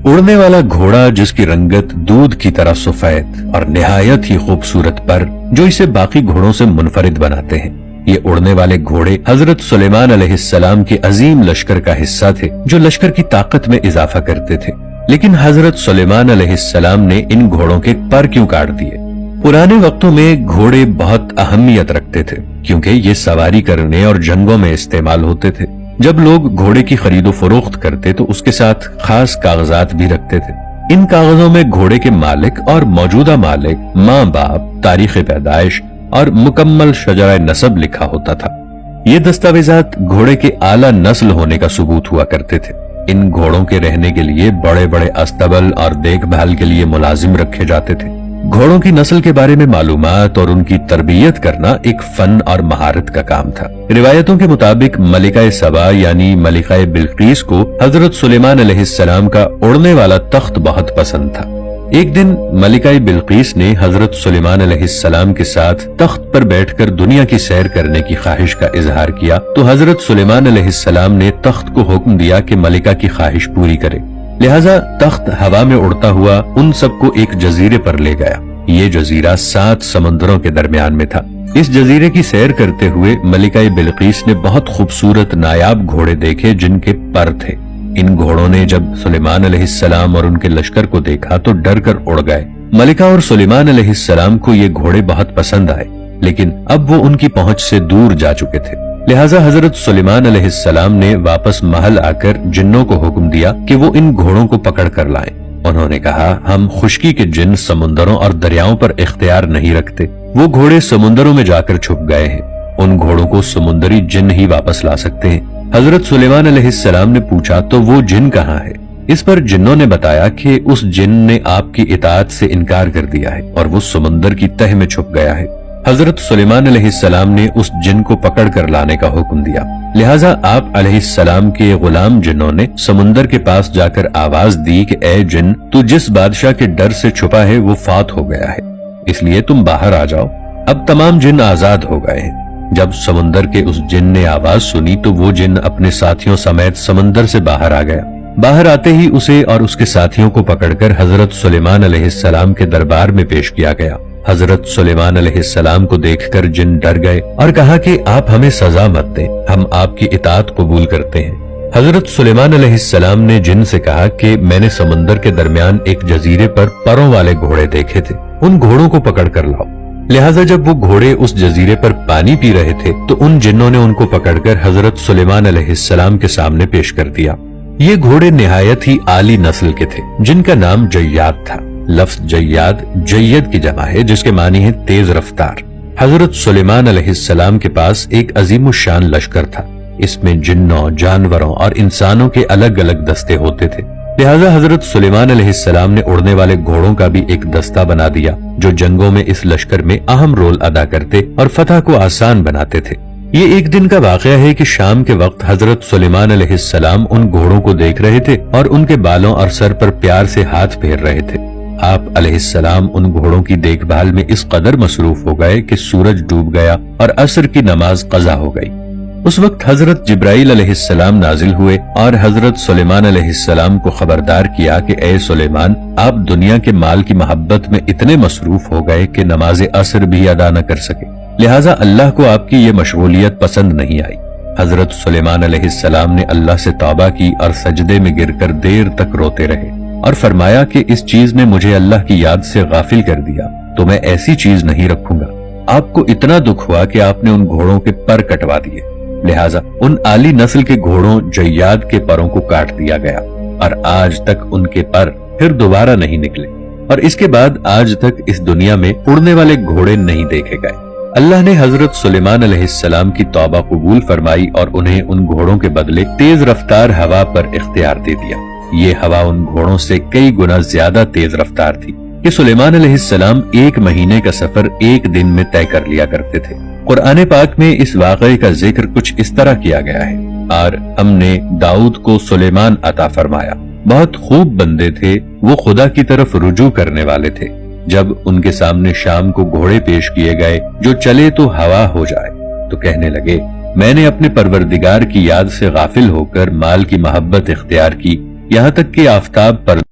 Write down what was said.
उड़ने वाला घोड़ा जिसकी रंगत दूध की तरह सफेद और निहायत ही खूबसूरत पर जो इसे बाकी घोड़ों से मुनफरिद बनाते हैं। ये उड़ने वाले घोड़े हजरत सुलेमान अलैहिस्सलाम के अजीम लश्कर का हिस्सा थे जो लश्कर की ताकत में इजाफा करते थे। लेकिन हजरत सुलेमान अलैहिस्सलाम ने इन घोड़ों के पर क्यों काट दिए? पुराने वक्तों में घोड़े बहुत अहमियत रखते थे क्योंकि ये सवारी करने और जंगों में इस्तेमाल होते थे। जब लोग घोड़े की खरीदो फरोख्त करते तो उसके साथ खास कागजात भी रखते थे। इन कागजों में घोड़े के मालिक और मौजूदा मालिक, माँ बाप, तारीख पैदाइश और मुकम्मल शजरा नसब लिखा होता था। ये दस्तावेजात घोड़े के आला नस्ल होने का सबूत हुआ करते थे। इन घोड़ों के रहने के लिए बड़े बड़े अस्तबल और देखभाल के लिए मुलाजिम रखे जाते थे। घोड़ों की नस्ल के बारे में मालूमात और उनकी तरबियत करना एक फन और महारत का काम था। रिवायतों के मुताबिक मलिका सबा यानी मलिका बिल्कीस को हजरत सुलेमान अलैहिस्सलाम का उड़ने वाला तख्त बहुत पसंद था। एक दिन मलिका बिल्कीस ने हजरत सुलेमान अलैहिस्सलाम के साथ तख्त पर बैठकर दुनिया की सैर करने की ख्वाहिश का इजहार किया तो हजरत सुलेमान अलैहिस्सलाम ने तख्त को हुक्म दिया कि मलिका की ख्वाहिश पूरी करे। लिहाजा तख्त हवा में उड़ता हुआ उन सबको एक जजीरे पर ले गया। ये जजीरा 7 समंदरों के दरमियान में था। इस जजीरे की सैर करते हुए मलिका बिल्कीस ने बहुत खूबसूरत नायाब घोड़े देखे जिनके पर थे। इन घोड़ों ने जब सुलेमान अलैहिस्सलाम और उनके लश्कर को देखा तो डर कर उड़ गए। मलिका और सुलेमान अलैहिस्सलाम को ये घोड़े बहुत पसंद आए, लेकिन अब वो उनकी पहुंच से दूर जा चुके थे। लिहाजा हजरत सुलेमान अलैहिस्सलाम ने वापस महल आकर जिन्नों को हुक्म दिया कि वो इन घोड़ों को पकड़ कर लाएं। उन्होंने कहा, हम खुश्की के जिन्न समुंदरों और दरियाओं पर इख्तियार नहीं रखते। वो घोड़े समुंदरों में जाकर छुप गए हैं। उन घोड़ों को समुंदरी जिन्न ही वापस ला सकते हैं। हजरत सुलेमान अलैहिस्सलाम ने पूछा, तो वो जिन्न कहाँ है? इस पर जिन्नों ने बताया कि उस जिन्न ने आपकी इताअत से इनकार कर दिया है और वो समुंदर की तह में छुप गया है। हजरत सुलेमान अलैहिस्सलाम ने उस जिन्न को पकड़ कर लाने का हुक्म दिया। लिहाजा आप अलैहिस्सलाम के गुलाम जिन्नों ने समुंदर के पास जाकर आवाज दी कि ए जिन्न, तू जिस बादशाह के डर से छुपा है वो फात हो गया है, इसलिए तुम बाहर आ जाओ। अब तमाम जिन्न आजाद हो गए हैं। जब समुंदर के उस जिन्न ने आवाज सुनी तो वो जिन्न अपने साथियों समेत समंदर से बाहर आ गया। बाहर आते ही उसे और उसके साथियों को पकड़कर हजरत सुलेमान अलैहिस्सलाम के दरबार में पेश किया गया। हजरत सुलेमान अलैहिस्सलाम को देखकर जिन्न डर गए और कहा कि आप हमें सजा मत दें, हम आपकी इताअत कबूल करते हैं। हजरत सुलेमान अलैहिस्सलाम ने जिन्न से कहा कि मैंने समंदर के दरमियान एक जजीरे पर परों वाले घोड़े देखे थे, उन घोड़ों को पकड़ कर लाओ। लिहाजा जब वो घोड़े उस जजीरे पर पानी पी रहे थे तो उन जिन्नों ने उनको पकड़कर हजरत सुलेमान अलैहिस्सलाम के सामने पेश कर दिया। ये घोड़े निहायत ही आली नस्ल के थे जिनका नाम जय्याद था। लफ्ज जय्याद जय्यद की जमा है जिसके मानी है तेज रफ्तार। हजरत सुलेमान अलैहिस्सलाम के पास एक अजीमुशान लश्कर था। इसमें जिन्नों, जानवरों और इंसानों के अलग अलग दस्ते होते थे। लिहाजा हजरत सुलेमान अलैहिस्सलाम ने उड़ने वाले घोड़ों का भी एक दस्ता बना दिया जो जंगों में इस लश्कर में अहम रोल अदा करते और फतह को आसान बनाते थे। ये एक दिन का वाकया है कि शाम के वक्त हजरत सुलेमान अलैहिस्सलाम उन घोड़ों को देख रहे थे और उनके बालों और सर पर प्यार से हाथ फेर रहे थे। आप अलैहिस्सलाम उन घोड़ों की देखभाल में इस कदर मसरूफ हो गए कि सूरज डूब गया और असर की नमाज कज़ा हो गई। उस वक्त हजरत जिब्राइल अलैहिस्सलाम नाजिल हुए और हजरत सुलेमान अलैहिस्सलाम को खबरदार किया कि ए सुलेमान, आप दुनिया के माल की मोहब्बत में इतने मसरूफ हो गए कि नमाज असर भी अदा न कर सके। लिहाजा अल्लाह को आपकी ये मशगूलियत पसंद नहीं आई। हजरत सुलेमान अलैहिस्सलाम ने अल्लाह से तौबा की और सजदे में गिरकर देर तक रोते रहे और फरमाया कि इस चीज ने मुझे अल्लाह की याद से गाफिल कर दिया तो मैं ऐसी चीज नहीं रखूंगा। आपको इतना दुख हुआ कि आपने उन घोड़ों के पर कटवा दिए। लिहाजा उन आली नस्ल के घोड़ों जय्याद के परों को काट दिया गया और आज तक उनके पर फिर दोबारा नहीं निकले और इसके बाद आज तक इस दुनिया में उड़ने वाले घोड़े नहीं देखे गए। अल्लाह ने हजरत सुलेमान अलैहिस्सलाम की तौबा कबूल फरमाई और उन्हें उन घोड़ों के बदले तेज रफ्तार हवा पर इख्तियार दे दिया। ये हवा उन घोड़ों से कई गुना ज्यादा तेज रफ्तार थी कि सुलेमान अलैहिस्सलाम 1 महीने का सफर 1 दिन में तय कर लिया करते थे। कुरान पाक में इस वाक़े का जिक्र कुछ इस तरह किया गया है, और हमने दाऊद को सुलेमान अता फरमाया। बहुत खूब बंदे थे, वो खुदा की तरफ रुजू करने वाले थे। जब उनके सामने शाम को घोड़े पेश किए गए जो चले तो हवा हो जाए, तो कहने लगे, मैंने अपने परवरदिगार की याद से गाफिल होकर माल की मोहब्बत इख्तियार की, यहाँ तक कि आफताब पर